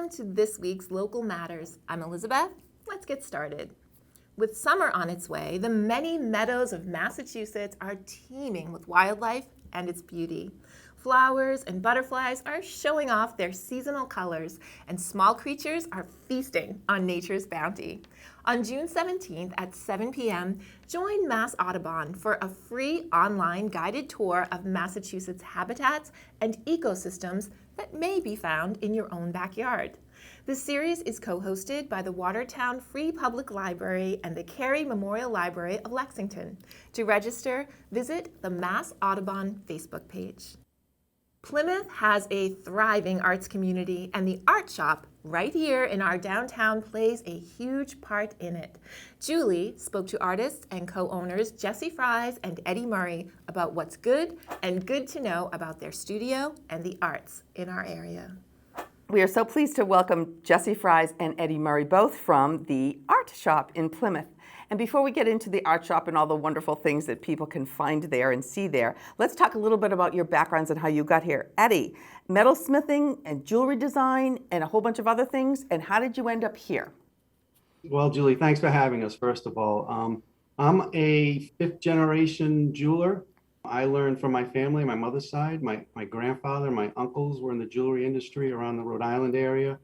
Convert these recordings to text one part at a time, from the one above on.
Welcome to this week's Local Matters. I'm Elizabeth. Let's get started. With summer on its way, the many meadows of Massachusetts are teeming with wildlife and its beauty. Flowers and butterflies are showing off their seasonal colors, and small creatures are feasting on nature's bounty. On June 17th at 7 p.m., join Mass Audubon for a free online guided tour of Massachusetts habitats and ecosystems that may be found in your own backyard. The series is co-hosted by the Watertown Free Public Library and the Carey Memorial Library of Lexington. To register, visit the Mass Audubon Facebook page. Plymouth has a thriving arts community, and the art shop right here in our downtown plays a huge part in it. Julie spoke to artists and co-owners Jesse Fries and Eddie Murray about what's good and good to know about their studio and the arts in our area. We are so pleased to welcome Jesse Fries and Eddie Murray, both from the art shop in Plymouth. And before we get into the art shop and all the wonderful things that people can find there and see there, let's talk a little bit about your backgrounds and how you got here. Eddie, metalsmithing and jewelry design and a whole bunch of other things. And how did you end up here? Well, Julie, thanks for having us, first of all. I'm a fifth generation jeweler. I learned from my family, my mother's side. My grandfather, my uncles were in the jewelry industry around the Rhode Island area.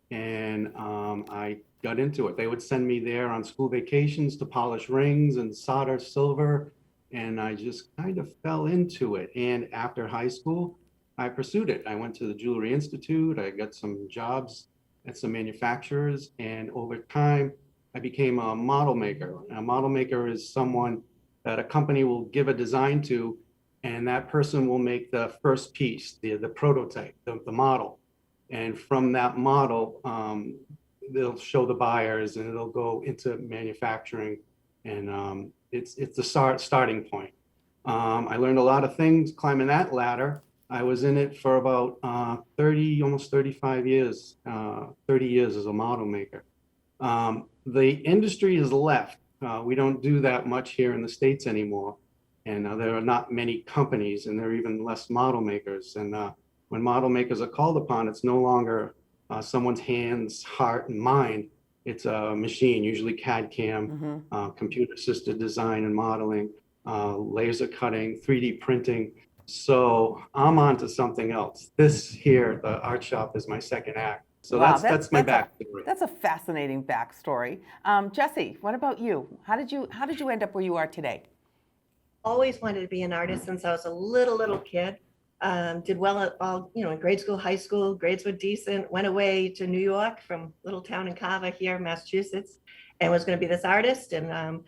And I got into it. They would send me there on school vacations to polish rings and solder silver. And I just kind of fell into it. And after high school, I pursued it. I went to the Jewelry Institute. I got some jobs at some manufacturers. And over time, I became a model maker. A model maker is someone that a company will give a design to, and that person will make the first piece, the prototype, the model. And from that model, they'll show the buyers, and it'll go into manufacturing, and it's the starting point. I learned a lot of things climbing that ladder. I was in it for about 30, almost 35 years, 30 years as a model maker. The industry has left. We don't do that much here in the States anymore, and there are not many companies, and there are even less model makers. And when model makers are called upon, it's no longer someone's hands, heart, and mind. It's a machine, usually CAD CAM, computer-assisted design and modeling, laser cutting, 3D printing. So I'm on to something else. This here, the art shop, is my second act. So wow, that's my backstory. That's a fascinating backstory. Jesse, what about you? How did you end up where you are today? Always wanted to be an artist since I was a little kid. Did well at all, in grade school, high school. Grades were decent. Went away to New York from little town in Carver here, Massachusetts, and was going to be this artist. And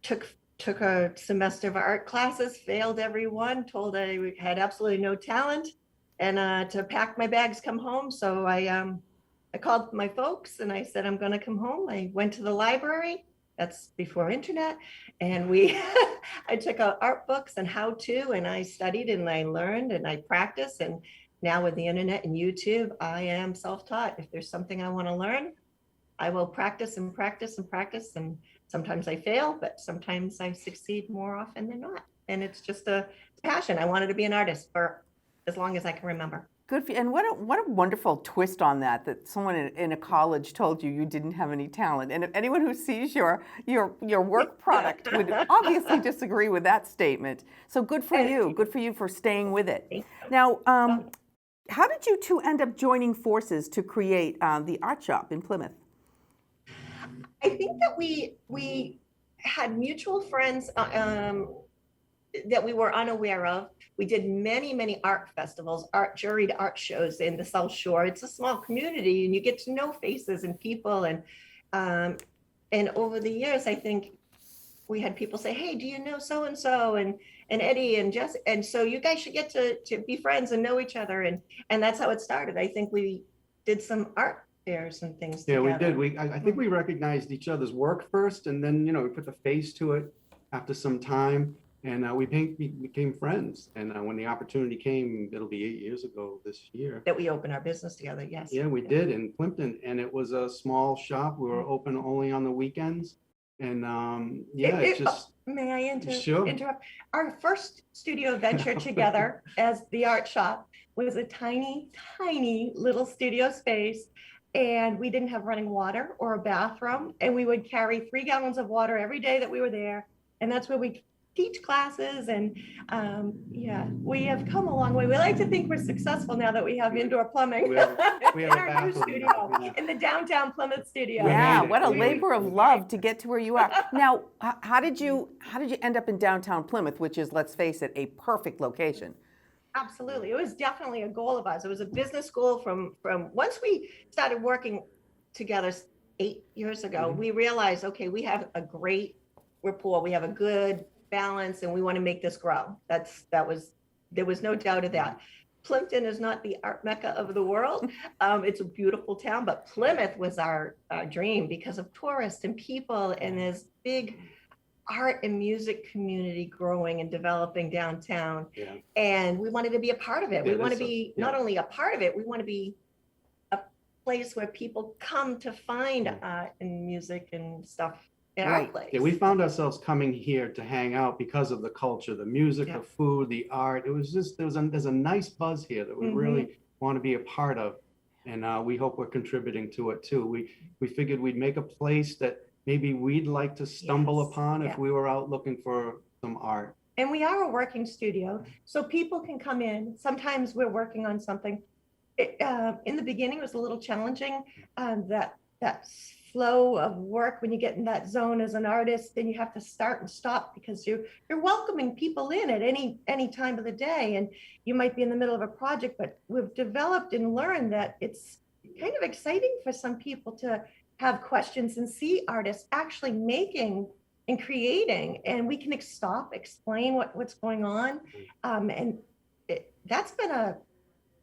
took a semester of art classes, failed every one. Told I had absolutely no talent, and to pack my bags, come home. So I called my folks and I said, I'm going to come home. I went to the library. That's before internet. And I took out art books and how to, and I studied and I learned and I practiced. And now with the internet and YouTube, I am self-taught. If there's something I want to learn, I will practice and practice and practice. And sometimes I fail, but sometimes I succeed more often than not. And it's just a passion. I wanted to be an artist for as long as I can remember. Good for you. And what a wonderful twist on that someone in a college told you didn't have any talent. And if anyone who sees your work product would obviously disagree with that statement. So good for you. Good for you for staying with it. Now, how did you two end up joining forces to create the art shop in Plymouth? I think that we had mutual friends that we were unaware of. We did many art festivals, juried art shows in the South Shore. It's a small community, and you get to know faces and people. And over the years, I think we had people say, "Hey, do you know so and so and Eddie and Jess?" And so you guys should get to be friends and know each other. And that's how it started. I think we did some art fairs and things. Yeah, together. we did. I think we recognized each other's work first, and then we put the face to it after some time. And we became friends. And when the opportunity came, it'll be 8 years ago this year. That we opened our business together, yes. Yeah, we did in Plimpton. And it was a small shop. We were open only on the weekends. And May I Sure. interrupt? Our first studio venture together as the art shop was a tiny, tiny little studio space. And we didn't have running water or a bathroom. And we would carry 3 gallons of water every day that we were there. And that's where we teach classes. And yeah, we have come a long way. We like to think we're successful now that we have indoor plumbing We have in a our new bathroom, studio, yeah. in the downtown Plymouth studio. Yeah, made it. what a We made it. labor of love to get to where you are. Now, how did you end up in downtown Plymouth, which is, let's face it, a perfect location? Absolutely. It was definitely a goal of ours. It was a business school from once we started working together 8 years ago, we realized, okay, we have a great rapport. We have a good balance and we want to make this grow. There was no doubt of that. Plimpton is not the art mecca of the world. It's a beautiful town, but Plymouth was our dream because of tourists and people and this big art and music community growing and developing downtown. Yeah. And we wanted to be a part of it. Yeah, We want to this is- be yeah. not only a part of it, we want to be a place where people come to find art and music and stuff in our Right. place. Yeah, we found ourselves coming here to hang out because of the culture, the music, Yeah. the food, the art. It was just, there's a nice buzz here that we really want to be a part of. And we hope we're contributing to it too. We figured we'd make a place that maybe we'd like to stumble Yes, upon if yeah. we were out looking for some art. And we are a working studio, so people can come in. Sometimes we're working on something. In the beginning, it was a little challenging, that flow of work when you get in that zone as an artist, then you have to start and stop because you're welcoming people in at any time of the day, and you might be in the middle of a project. But we've developed and learned that it's kind of exciting for some people to have questions and see artists actually making and creating, and we can stop, explain what's going on, and that's been a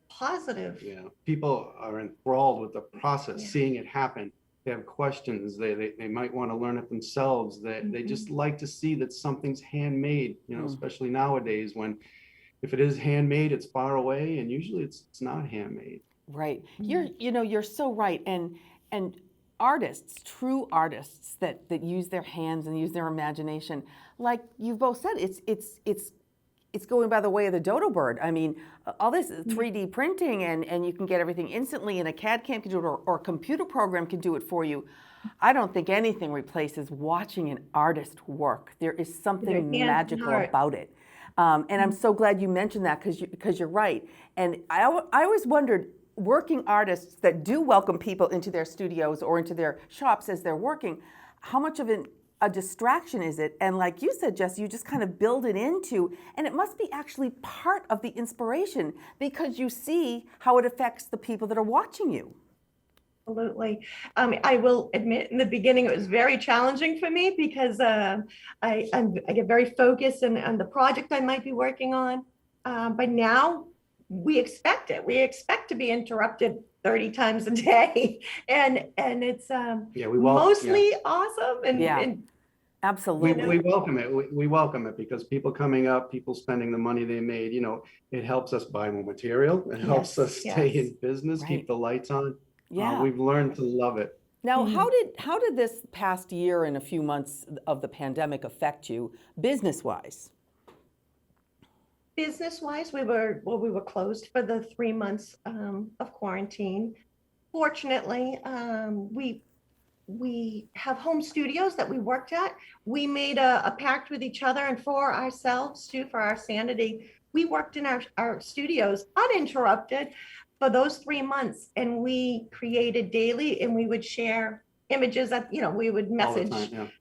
positive. Yeah, people are enthralled with the process, Yeah. seeing it happen. They have questions. They might want to learn it themselves. They just like to see that something's handmade. You know, especially nowadays when, if it is handmade, it's far away, and usually it's not handmade. Right. You're so right. And artists, true artists that use their hands and use their imagination, like you've both said, it's going by the way of the dodo bird. I mean, all this 3D printing and you can get everything instantly, and a CAD CAM can do it, or a computer program can do it for you. I don't think anything replaces watching an artist work. There is something magical about it. And I'm so glad you mentioned that because you're right. And I always wondered, working artists that do welcome people into their studios or into their shops as they're working, how much of a distraction is it? And like you said, Jess, you just kind of build it into, and it must be actually part of the inspiration because you see how it affects the people that are watching you. Absolutely. I will admit in the beginning it was very challenging for me because I get very focused on the project I might be working on. But now we expect it. We expect to be interrupted 30 times a day, and it's mostly awesome. And Absolutely. We welcome it. We welcome it because people coming up, people spending the money they made, it helps us buy more material. It helps us stay in business, keep the lights on. Yeah. We've learned to love it. Now, how did this past year and a few months of the pandemic affect you business-wise? Business-wise, we were closed for the 3 months of quarantine. Fortunately, we have home studios that we worked at. We made a pact with each other and for ourselves too, for our sanity. We worked in our studios uninterrupted for those 3 months, and we created daily, and we would share images that, we would message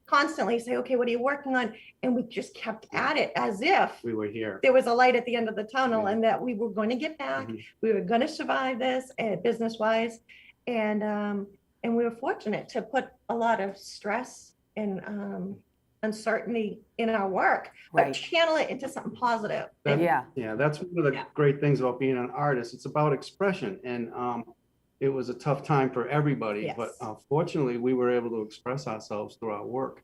constantly, say, okay, what are you working on? And we just kept at it as if we were here. There was a light at the end of the tunnel, and that we were going to get back. We were going to survive this business-wise. And we were fortunate to put a lot of stress and uncertainty in our work, but channel it into something positive. That's one of the great things about being an artist. It's about expression, and it was a tough time for everybody, but fortunately we were able to express ourselves through our work.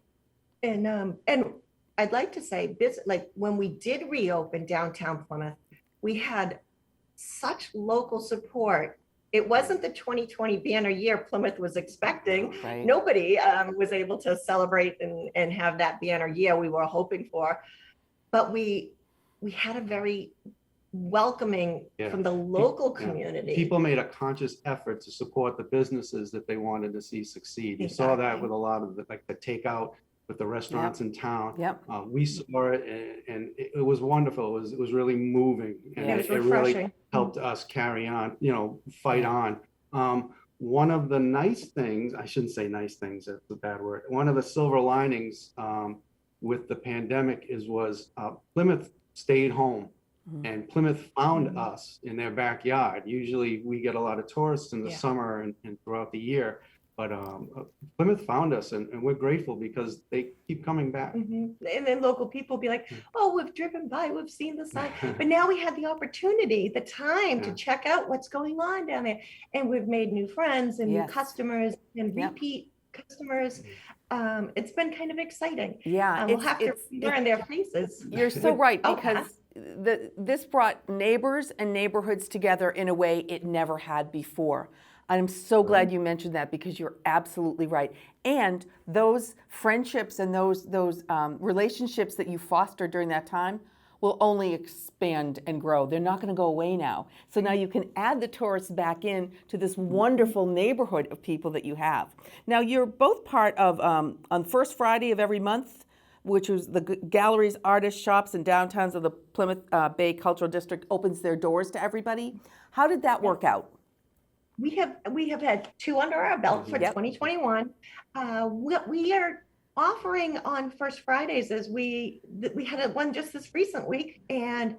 And I'd like to say, like when we did reopen downtown Plymouth, we had such local support it wasn't the 2020 banner year Plymouth was expecting. Right. Nobody was able to celebrate and have that banner year we were hoping for. But we had a very welcoming from the local community. People made a conscious effort to support the businesses that they wanted to see succeed. You saw that with a lot of the takeout with the restaurants in town. Yep. We saw it, and it was wonderful. It was really moving, and it was it really helped us carry on, fight on. One of the nice things, I shouldn't say nice things, that's a bad word. One of the silver linings with the pandemic was Plymouth stayed home. And Plymouth found us in their backyard. Usually we get a lot of tourists in the summer and throughout the year, but Plymouth found us, and we're grateful because they keep coming back. And then local people be like, oh, we've driven by, we've seen the sign. But now we had the opportunity, the time to check out what's going on down there. And we've made new friends and new customers and repeat customers. It's been kind of exciting. Yeah. We'll have to learn their faces. You're so right, because this brought neighbors and neighborhoods together in a way it never had before. I'm so glad you mentioned that, because you're absolutely right. And those friendships and those relationships that you fostered during that time will only expand and grow. They're not going to go away now. So now you can add the tourists back in to this wonderful neighborhood of people that you have. Now you're both part of, on first Friday of every month, which was the galleries, artists, shops, and downtowns of the Plymouth Bay Cultural District opens their doors to everybody. How did that work out? We have had 2 under our belt for 2021. We are offering on First Fridays, as we had one just this recent week, and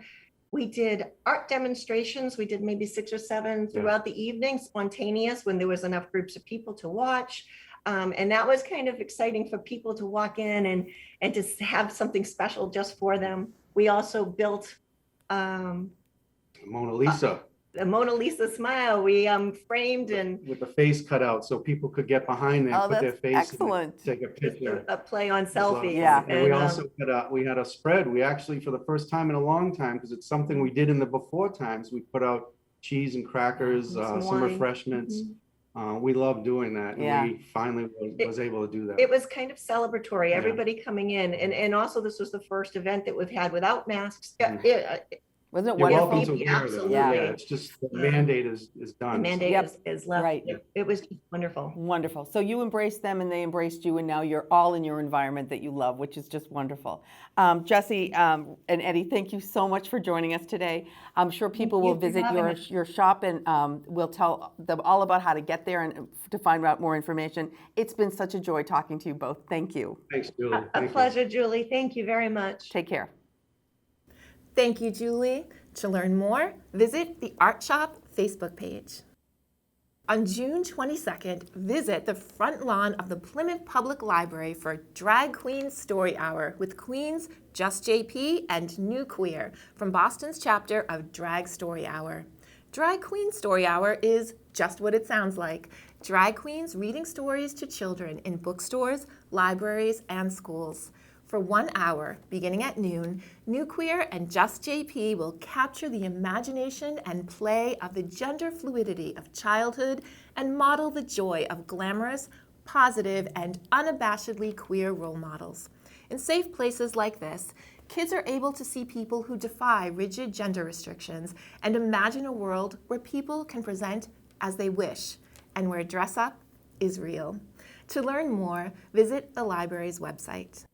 we did art demonstrations. We did maybe 6 or 7 throughout the evening, spontaneous, when there was enough groups of people to watch. And that was kind of exciting for people to walk in and to have something special just for them. We also built Mona Lisa. The Mona Lisa smile. We framed and with the face cut out so people could get behind there and put their face and take a picture. A play on selfies. And we also had a spread. We actually, for the first time in a long time, because it's something we did in the before times, we put out cheese and crackers, some refreshments. We love doing that, and we finally was able to do that. It was kind of celebratory, everybody coming in, and also this was the first event that we've had without masks. Wasn't it You're wonderful? welcome to wear them. Yeah, it's just the mandate is done. The mandate is left. Right. It was just wonderful. Wonderful. So you embraced them and they embraced you, and now you're all in your environment that you love, which is just wonderful. Jesse and Eddie, thank you so much for joining us today. I'm sure people will visit your shop, and we'll tell them all about how to get there and to find out more information. It's been such a joy talking to you both. Thank you. Thanks, Julie. A pleasure, Julie. Thank you very much. Take care. Thank you, Julie. To learn more, visit the Art Shop Facebook page. On June 22nd, visit the front lawn of the Plymouth Public Library for Drag Queen Story Hour with queens Just JP and New Queer from Boston's chapter of Drag Story Hour. Drag Queen Story Hour is just what it sounds like. Drag queens reading stories to children in bookstores, libraries, and schools. For 1 hour, beginning at noon, New Queer and Just JP will capture the imagination and play of the gender fluidity of childhood and model the joy of glamorous, positive, and unabashedly queer role models. In safe places like this, kids are able to see people who defy rigid gender restrictions and imagine a world where people can present as they wish and where dress up is real. To learn more, visit the library's website.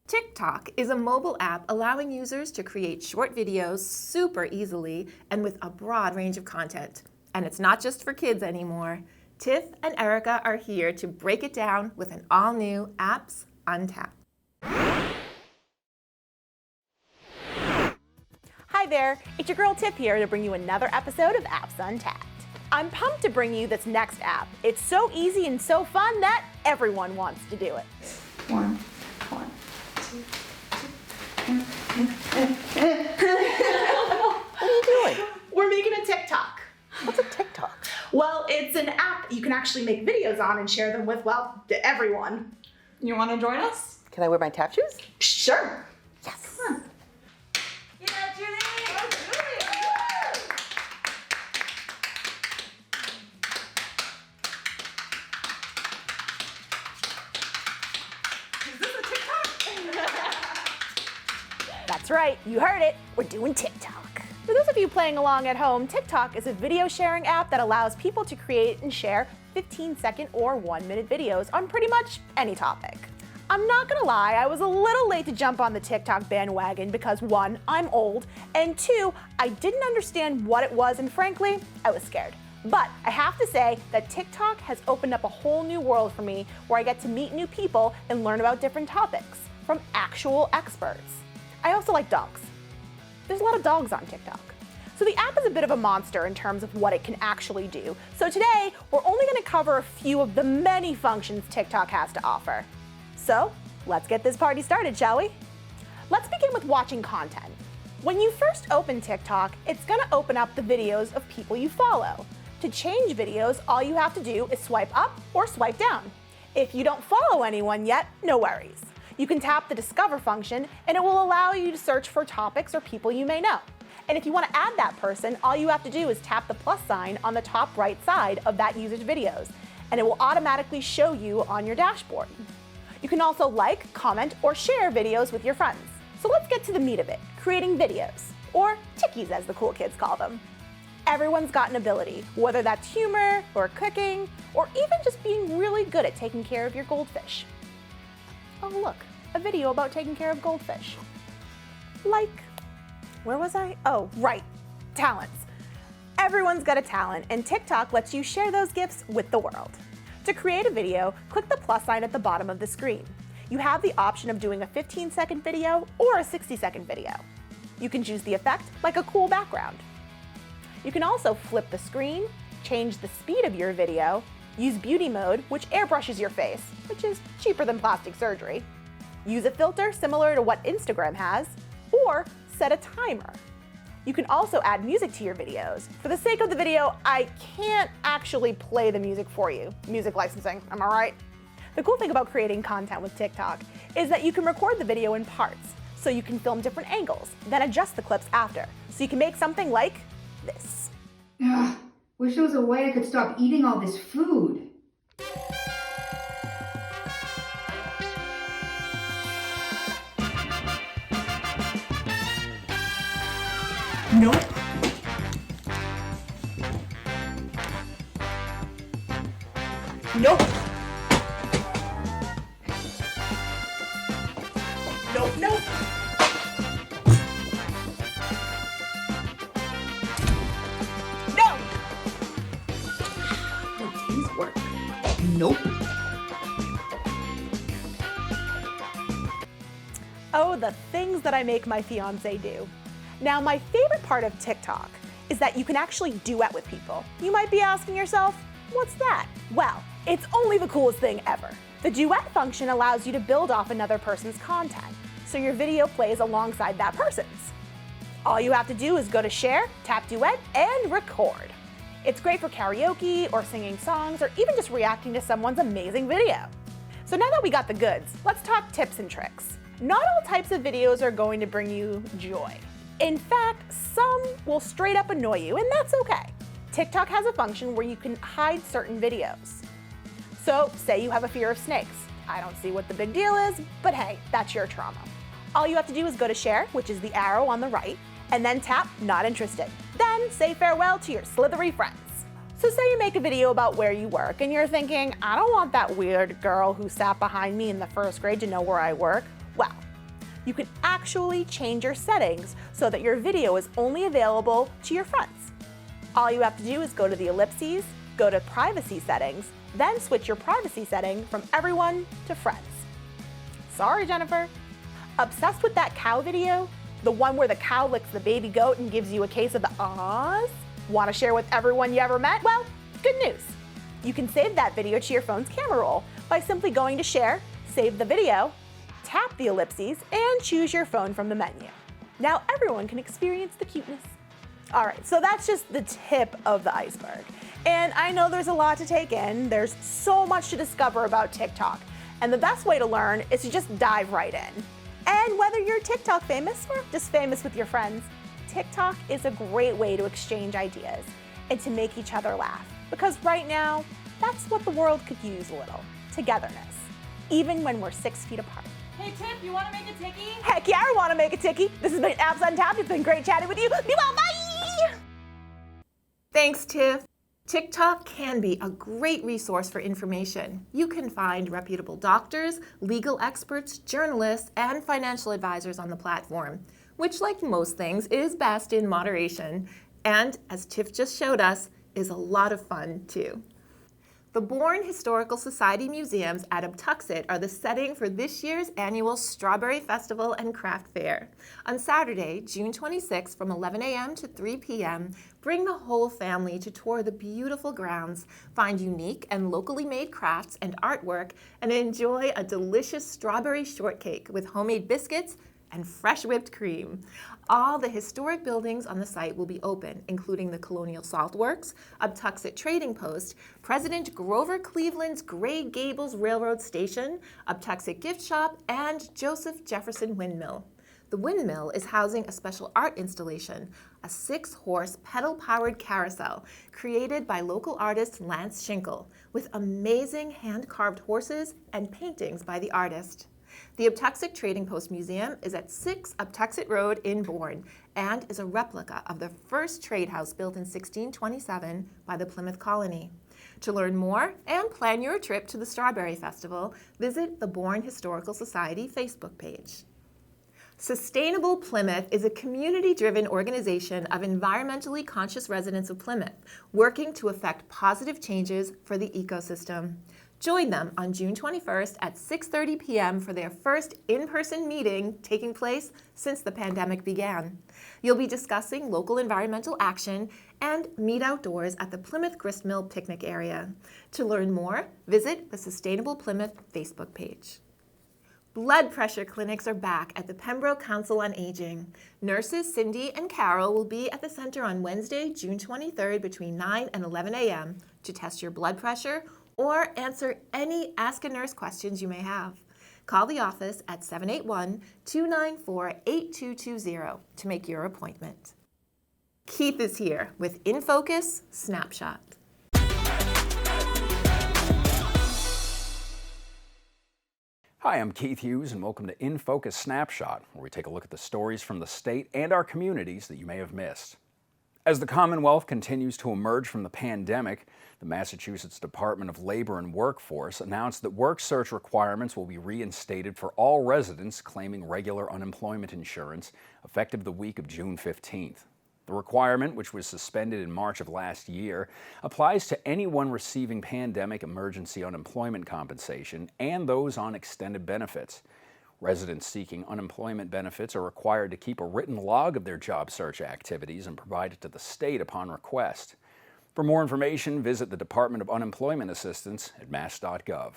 TikTok is a mobile app allowing users to create short videos super easily and with a broad range of content. And it's not just for kids anymore. Tiff and Erica are here to break it down with an all-new Apps Untapped. Hi there, it's your girl Tiff here to bring you another episode of Apps Untapped. I'm pumped to bring you this next app. It's so easy and so fun that everyone wants to do it. One. What are you doing? We're making a TikTok. What's a TikTok? Well, it's an app you can actually make videos on and share them with, well, everyone. You want to join us? Can I wear my tap shoes? Sure. Yes. Come on. Yeah, Julie! right, you heard it, we're doing TikTok. For those of you playing along at home, TikTok is a video sharing app that allows people to create and share 15-second or 1-minute videos on pretty much any topic. I'm not gonna lie, I was a little late to jump on the TikTok bandwagon because 1, I'm old, and 2, I didn't understand what it was, and frankly, I was scared. But I have to say that TikTok has opened up a whole new world for me where I get to meet new people and learn about different topics from actual experts. I also like dogs. There's a lot of dogs on TikTok. So the app is a bit of a monster in terms of what it can actually do. So today, we're only gonna cover a few of the many functions TikTok has to offer. So let's get this party started, shall we? Let's begin with watching content. When you first open TikTok, it's gonna open up the videos of people you follow. To change videos, all you have to do is swipe up or swipe down. If you don't follow anyone yet, no worries. You can tap the Discover function and it will allow you to search for topics or people you may know. And if you want to add that person, all you have to do is tap the plus sign on the top right side of that user's videos, and it will automatically show you on your dashboard. You can also like, comment, or share videos with your friends. So let's get to the meat of it, creating videos, or tickies as the cool kids call them. Everyone's got an ability, whether that's humor, or cooking, or even just being really good at taking care of your goldfish. Oh look, a video about taking care of goldfish. Like, where was I? Oh, right, talents. Everyone's got a talent, and TikTok lets you share those gifts with the world. To create a video, click the plus sign at the bottom of the screen. You have the option of doing a 15-second video or a 60-second video. You can choose the effect, like a cool background. You can also flip the screen, change the speed of your video, use beauty mode, which airbrushes your face, which is cheaper than plastic surgery, use a filter similar to what Instagram has, or set a timer. You can also add music to your videos. For the sake of the video, I can't actually play the music for you. Music licensing, am I right? The cool thing about creating content with TikTok is that you can record the video in parts, so you can film different angles, then adjust the clips after. So you can make something like this. Ugh, wish there was a way I could stop eating all this food. Nope. Nope. Nope, nope. No! These work. Nope. Oh, the things that I make my fiance do. Now, my favorite part of TikTok is that you can actually duet with people. You might be asking yourself, what's that? Well, it's only the coolest thing ever. The duet function allows you to build off another person's content, so your video plays alongside that person's. All you have to do is go to Share, tap Duet, and record. It's great for karaoke or singing songs or even just reacting to someone's amazing video. So now that we got the goods, let's talk tips and tricks. Not all types of videos are going to bring you joy. In fact, some will straight up annoy you, and that's okay. TikTok has a function where you can hide certain videos. So, say you have a fear of snakes. I don't see what the big deal is, but hey, that's your trauma. All you have to do is go to Share, which is the arrow on the right, and then tap Not Interested. Then say farewell to your slithery friends. So say you make a video about where you work, and you're thinking, I don't want that weird girl who sat behind me in the first grade to know where I work. Well, you can actually change your settings so that your video is only available to your friends. All you have to do is go to the ellipses, go to privacy settings, then switch your privacy setting from everyone to friends. Sorry, Jennifer. Obsessed with that cow video? The one where the cow licks the baby goat and gives you a case of the ahs? Want to share with everyone you ever met? Well, good news. You can save that video to your phone's camera roll by simply going to Share, save the video, tap the ellipses, and choose your phone from the menu. Now everyone can experience the cuteness. All right, so that's just the tip of the iceberg. And I know there's a lot to take in. There's so much to discover about TikTok. And the best way to learn is to just dive right in. And whether you're TikTok famous or just famous with your friends, TikTok is a great way to exchange ideas and to make each other laugh. Because right now, that's what the world could use a little, togetherness, even when we're 6 feet apart. Hey, Tip, you want to make a tikkie? Heck yeah, I want to make a tikkie. This has been Apps Untapped. It's been great chatting with you. Be well, bye! Thanks, Tiff. TikTok can be a great resource for information. You can find reputable doctors, legal experts, journalists, and financial advisors on the platform, which, like most things, is best in moderation. And, as Tiff just showed us, is a lot of fun, too. The Bourne Historical Society Museums at Uptuxet are the setting for this year's annual Strawberry Festival and Craft Fair. On Saturday, June 26, from 11 a.m. to 3 p.m., bring the whole family to tour the beautiful grounds, find unique and locally made crafts and artwork, and enjoy a delicious strawberry shortcake with homemade biscuits and fresh whipped cream. All the historic buildings on the site will be open, including the Colonial Salt Works, Uptuxet Trading Post, President Grover Cleveland's Gray Gables Railroad Station, Uptuxet Gift Shop, and Joseph Jefferson Windmill. The windmill is housing a special art installation, a 6-horse pedal-powered carousel created by local artist Lance Schinkel, with amazing hand-carved horses and paintings by the artist. The Uptuxet Trading Post Museum is at 6 Uptuxet Road in Bourne and is a replica of the first trade house built in 1627 by the Plymouth Colony. To learn more and plan your trip to the Strawberry Festival, visit the Bourne Historical Society Facebook page. Sustainable Plymouth is a community-driven organization of environmentally conscious residents of Plymouth, working to effect positive changes for the ecosystem. Join them on June 21st at 6:30 p.m. for their first in-person meeting taking place since the pandemic began. You'll be discussing local environmental action and meet outdoors at the Plymouth Gristmill picnic area. To learn more, visit the Sustainable Plymouth Facebook page. Blood pressure clinics are back at the Pembroke Council on Aging. Nurses Cindy and Carol will be at the center on Wednesday, June 23rd between 9 and 11 a.m. to test your blood pressure or answer any Ask a Nurse questions you may have. Call the office at 781-294-8220 to make your appointment. Keith is here with In Focus Snapshot. Hi, I'm Keith Hughes, and welcome to In Focus Snapshot, where we take a look at the stories from the state and our communities that you may have missed. As the Commonwealth continues to emerge from the pandemic, the Massachusetts Department of Labor and Workforce announced that work search requirements will be reinstated for all residents claiming regular unemployment insurance effective the week of June 15th. The requirement, which was suspended in March of last year, applies to anyone receiving pandemic emergency unemployment compensation and those on extended benefits. Residents seeking unemployment benefits are required to keep a written log of their job search activities and provide it to the state upon request. For more information, visit the Department of Unemployment Assistance at mass.gov.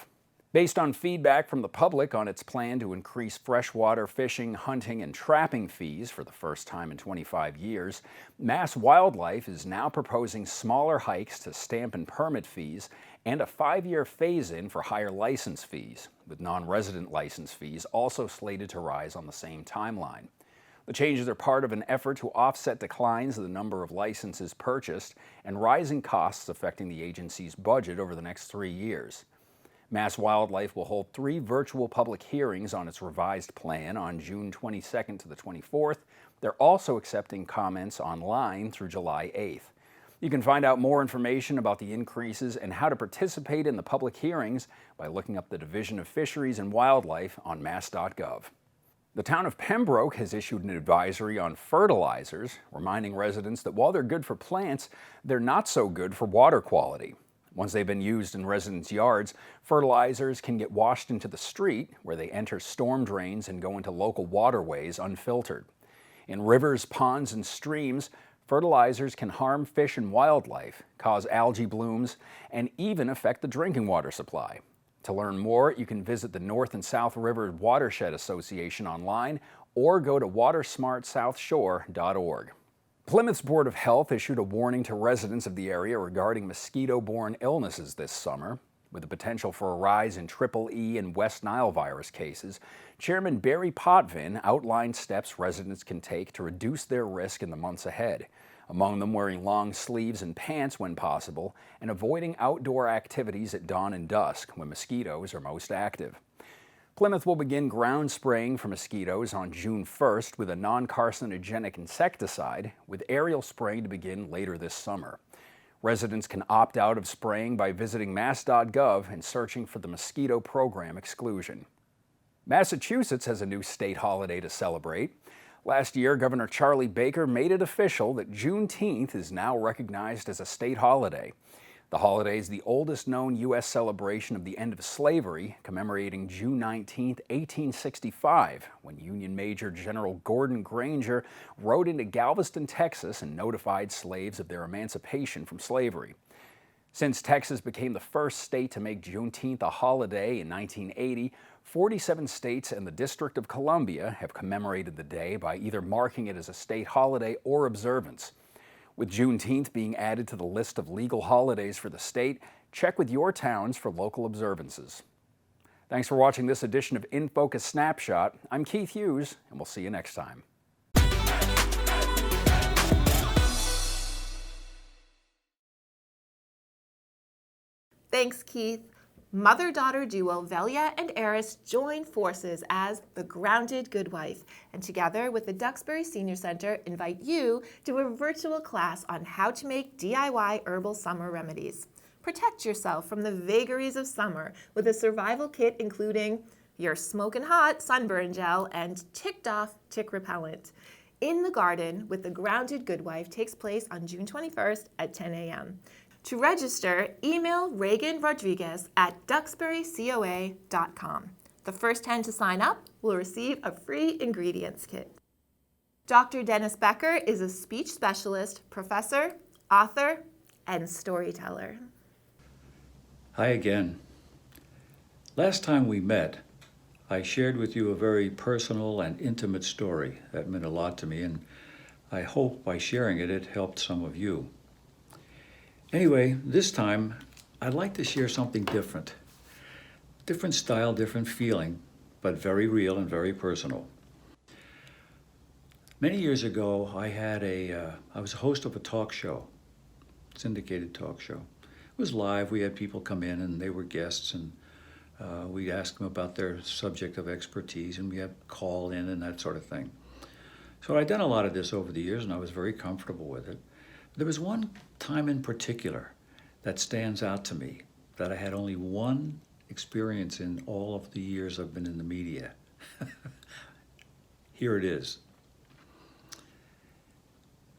Based on feedback from the public on its plan to increase freshwater fishing, hunting, and trapping fees for the first time in 25 years, Mass Wildlife is now proposing smaller hikes to stamp and permit fees and a 5-year phase-in for higher license fees, with non-resident license fees also slated to rise on the same timeline. The changes are part of an effort to offset declines in the number of licenses purchased and rising costs affecting the agency's budget over the next 3 years. Mass Wildlife will hold 3 virtual public hearings on its revised plan on June 22nd to the 24th. They're also accepting comments online through July 8th. You can find out more information about the increases and how to participate in the public hearings by looking up the Division of Fisheries and Wildlife on mass.gov. The town of Pembroke has issued an advisory on fertilizers, reminding residents that while they're good for plants, they're not so good for water quality. Once they've been used in residents' yards, fertilizers can get washed into the street, where they enter storm drains and go into local waterways unfiltered. In rivers, ponds, and streams, fertilizers can harm fish and wildlife, cause algae blooms, and even affect the drinking water supply. To learn more, you can visit the North and South River Watershed Association online or go to watersmartsouthshore.org. Plymouth's Board of Health issued a warning to residents of the area regarding mosquito-borne illnesses this summer. With the potential for a rise in EEE and West Nile virus cases, Chairman Barry Potvin outlined steps residents can take to reduce their risk in the months ahead, among them wearing long sleeves and pants when possible and avoiding outdoor activities at dawn and dusk when mosquitoes are most active. Plymouth will begin ground spraying for mosquitoes on June 1st with a non-carcinogenic insecticide, with aerial spraying to begin later this summer. Residents can opt out of spraying by visiting mass.gov and searching for the mosquito program exclusion. Massachusetts has a new state holiday to celebrate. Last year, Governor Charlie Baker made it official that Juneteenth is now recognized as a state holiday. The holiday is the oldest known U.S. celebration of the end of slavery, commemorating June 19, 1865, when Union Major General Gordon Granger rode into Galveston, Texas, and notified slaves of their emancipation from slavery. Since Texas became the first state to make Juneteenth a holiday in 1980, 47 states and the District of Columbia have commemorated the day by either marking it as a state holiday or observance. With Juneteenth being added to the list of legal holidays for the state, check with your towns for local observances. Thanks for watching this edition of In Focus Snapshot. I'm Keith Hughes, and we'll see you next time. Thanks, Keith. Mother-daughter duo Velia and Eris join forces as the Grounded Good Wife, and together with the Duxbury Senior Center invite you to a virtual class on how to make DIY herbal summer remedies. Protect yourself from the vagaries of summer with a survival kit including your smoking hot sunburn gel and ticked off tick repellent. In the Garden with the Grounded Good Wife takes place on June 21st at 10 a.m. To register, email Reagan Rodriguez at duxburycoa.com. The first 10 to sign up will receive a free ingredients kit. Dr. Dennis Becker is a speech specialist, professor, author, and storyteller. Hi again. Last time we met, I shared with you a very personal and intimate story that meant a lot to me, and I hope by sharing it, it helped some of you. Anyway, this time, I'd like to share something different. Different style, different feeling, but very real and very personal. Many years ago, I was a host of a talk show, syndicated talk show. It was live. We had people come in and they were guests, and we'd ask them about their subject of expertise, and we had call in and that sort of thing. So I'd done a lot of this over the years, and I was very comfortable with it. There was one time in particular that stands out to me that I had only one experience in all of the years I've been in the media. Here it is.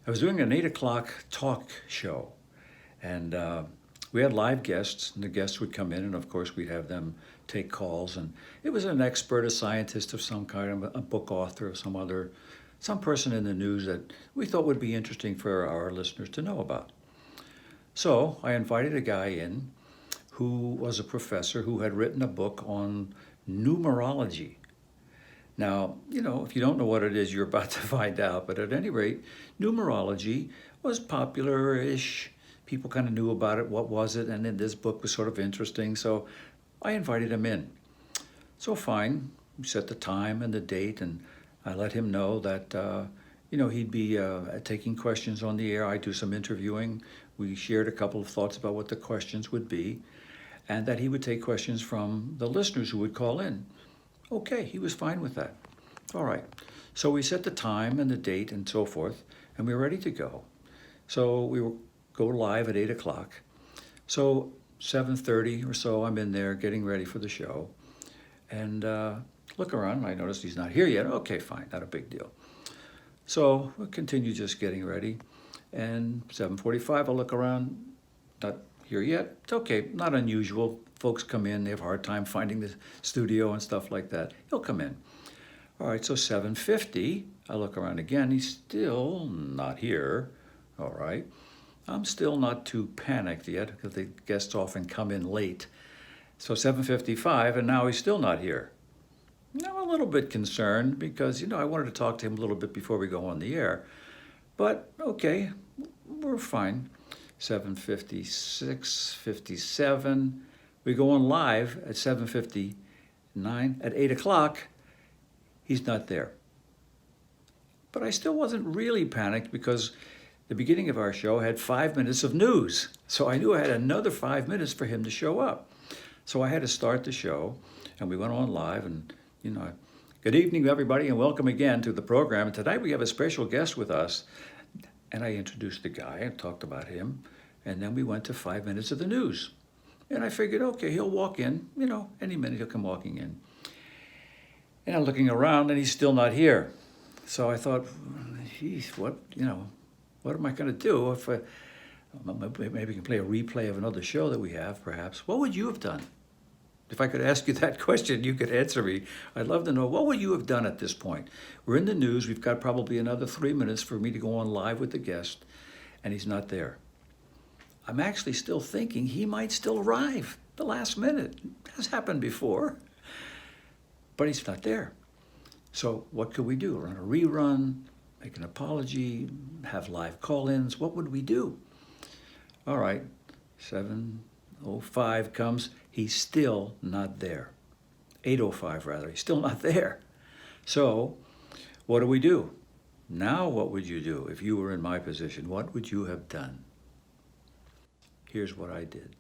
I was doing an 8 o'clock talk show, and we had live guests, and the guests would come in, and of course we'd have them take calls, and it was an expert, a scientist of some kind, a book author of some person in the news that we thought would be interesting for our listeners to know about. So I invited a guy in who was a professor who had written a book on numerology. Now, if you don't know what it is, you're about to find out, but at any rate, numerology was popular-ish. People kind of knew about it, what was it, and then this book was sort of interesting, so I invited him in. So fine, we set the time and the date, and I let him know that, he'd be taking questions on the air. I'd do some interviewing. We shared a couple of thoughts about what the questions would be, and that he would take questions from the listeners who would call in. Okay, he was fine with that. All right. So we set the time and the date and so forth, and we were ready to go. So we will go live at 8 o'clock. So 7:30 or so, I'm in there getting ready for the show, and look around, and I noticed he's not here yet. Okay, fine, not a big deal. So we'll continue just getting ready. And 7:45, I'll look around, not here yet. It's okay, not unusual. Folks come in, they have a hard time finding the studio and stuff like that. He'll come in. All right, so 7:50, I look around again. He's still not here. All right. I'm still not too panicked yet because the guests often come in late. So 7:55, and now he's still not here. I'm a little bit concerned because, I wanted to talk to him a little bit before we go on the air. But, okay, we're fine. 7:56, 57. We go on live at 7:59. At 8 o'clock, he's not there. But I still wasn't really panicked because the beginning of our show had 5 minutes of news. So I knew I had another 5 minutes for him to show up. So I had to start the show. And we went on live, and good evening, everybody, and welcome again to the program. And tonight we have a special guest with us. And I introduced the guy and talked about him, and then we went to 5 minutes of the news. And I figured, okay, he'll walk in, any minute he'll come walking in. And I'm looking around, and he's still not here. So I thought, geez, what am I going to do? If maybe we can play a replay of another show that we have, perhaps. What would you have done? If I could ask you that question, you could answer me. I'd love to know, what would you have done at this point? We're in the news. We've got probably another 3 minutes for me to go on live with the guest, and he's not there. I'm actually still thinking he might still arrive the last minute. It has happened before. But he's not there. So what could we do? Run a rerun, make an apology, have live call-ins? What would we do? All right, 7:05 comes. He's still not there. 8:05 rather, he's still not there. So what do? Now what would you do if you were in my position? What would you have done? Here's what I did.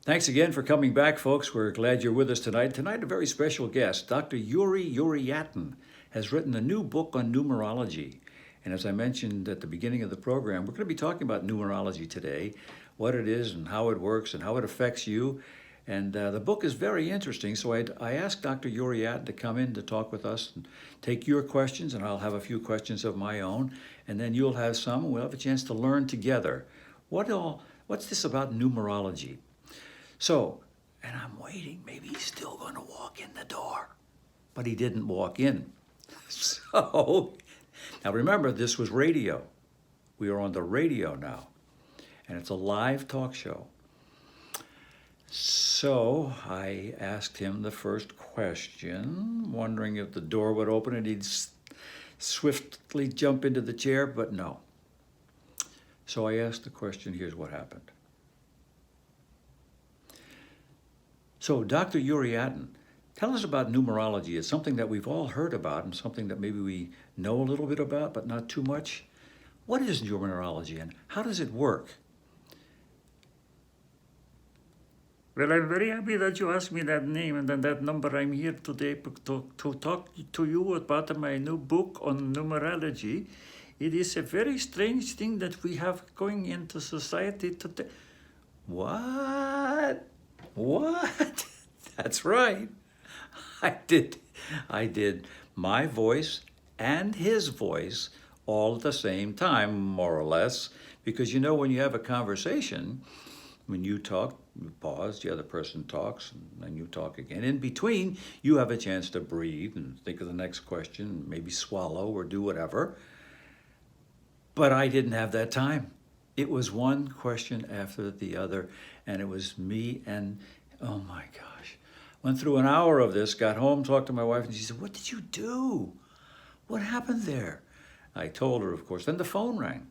Thanks again for coming back, folks. We're glad you're with us tonight. Tonight, a very special guest, Dr. Yuryatin, has written a new book on numerology. And as I mentioned at the beginning of the program, we're going to be talking about numerology today, what it is and how it works and how it affects you. And the book is very interesting, so I asked Dr. Yuryatin to come in to talk with us and take your questions, and I'll have a few questions of my own, and then you'll have some, and we'll have a chance to learn together. What's this about numerology? So, and I'm waiting, maybe he's still going to walk in the door, but he didn't walk in. So, now remember, this was radio. We are on the radio now, and it's a live talk show. So I asked him the first question, wondering if the door would open and he'd swiftly jump into the chair, but no. So I asked the question, here's what happened. So Dr. Yuryatin, tell us about numerology. It's something that we've all heard about and something that maybe we know a little bit about, but not too much. What is numerology and how does it work? Well, I'm very happy that you asked me that name and then that number. I'm here today to talk to you about my new book on numerology. It is a very strange thing that we have going into society today. What? That's right. I did my voice and his voice all at the same time, more or less, because when you have a conversation, when you talk, you pause, the other person talks, and then you talk again. In between, you have a chance to breathe and think of the next question, maybe swallow or do whatever. But I didn't have that time. It was one question after the other, and it was me and, oh my gosh. Went through an hour of this, got home, talked to my wife, and she said, what did you do? What happened there? I told her, of course. Then the phone rang.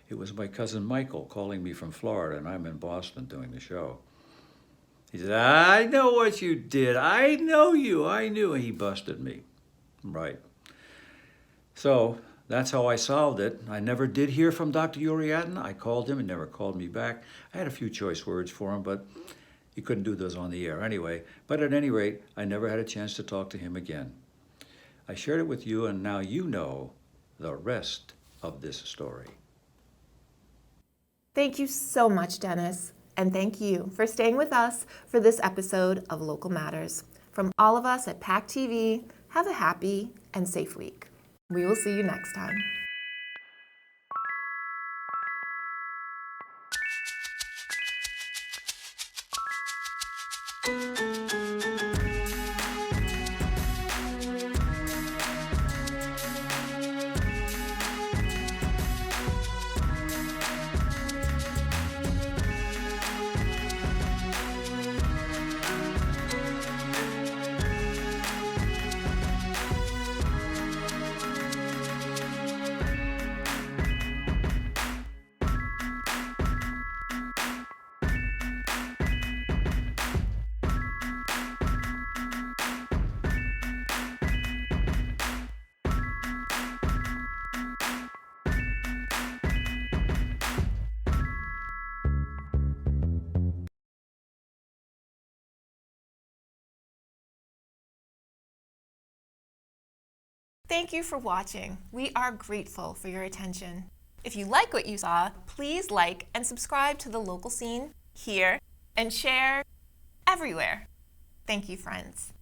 It was my cousin Michael calling me from Florida, and I'm in Boston doing the show. He said, I know what you did. I know you. I knew. And he busted me. Right. So that's how I solved it. I never did hear from Dr. Yuryatin. I called him and never called me back. I had a few choice words for him, but he couldn't do those on the air anyway. But at any rate, I never had a chance to talk to him again. I shared it with you, and now you know the rest of this story. Thank you so much, Dennis. And thank you for staying with us for this episode of Local Matters. From all of us at PAC TV, have a happy and safe week. We will see you next time. Thank you for watching. We are grateful for your attention. If you like what you saw, please like and subscribe to the local scene here and share everywhere. Thank you, friends.